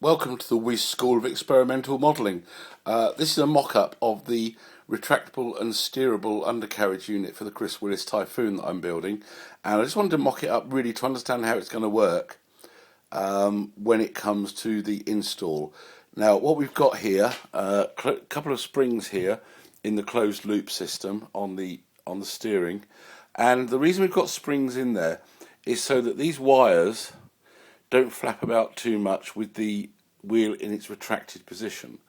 Welcome to the Willis School of Experimental Modelling. This is a mock-up of the retractable and steerable undercarriage unit for the Willis Typhoon that I'm building, and I just wanted to mock it up really to understand how it's going to work when it comes to the install. Now what we've got here, a couple of springs here in the closed loop system on the steering, and the reason we've got springs in there is so that these wires don't flap about too much with the wheel in its retracted position.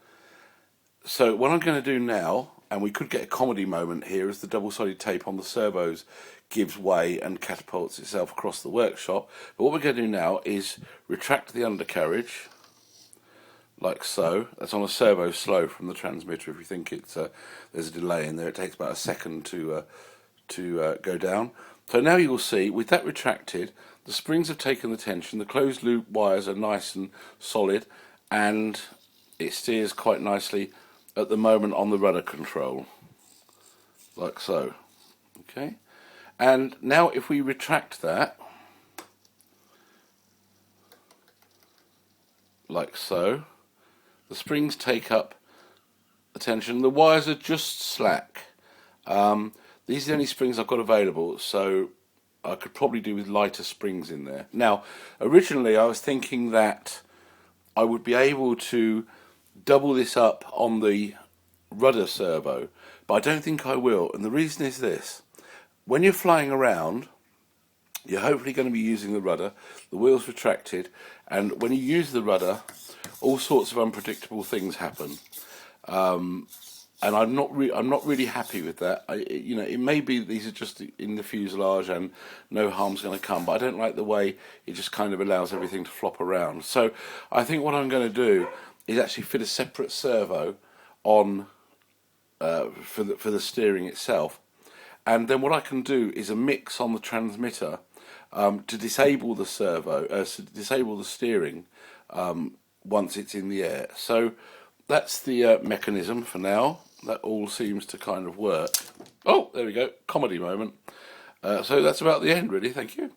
So what I'm going to do now, and we could get a comedy moment here as the double-sided tape on the servos gives way and catapults itself across the workshop, but what we're going to do now is retract the undercarriage like so. That's on a servo slow from the transmitter. If you think it's there's a delay in there, it takes about a second to go down. So now you'll see, with that retracted, the springs have taken the tension, the closed loop wires are nice and solid, and it steers quite nicely at the moment on the rudder control, like so. Okay, and now if we retract that, like so, the springs take up the tension, the wires are just slack. These are the only springs I've got available, so I could probably do with lighter springs in there. Now, originally I was thinking that I would be able to double this up on the rudder servo, but I don't think I will, and the reason is this. When you're flying around, you're hopefully going to be using the rudder, the wheel's retracted, and when you use the rudder, all sorts of unpredictable things happen. And I'm not really happy with that. It may be that these are just in the fuselage and no harm's going to come, but I don't like the way it just kind of allows everything to flop around. So I think what I'm going to do is actually fit a separate servo on for the steering itself, and then what I can do is a mix on the transmitter to disable the servo, disable the steering once it's in the air. So that's the mechanism for now. That all seems to kind of work. Oh, there we go, comedy moment. So that's about the end, really. Thank you.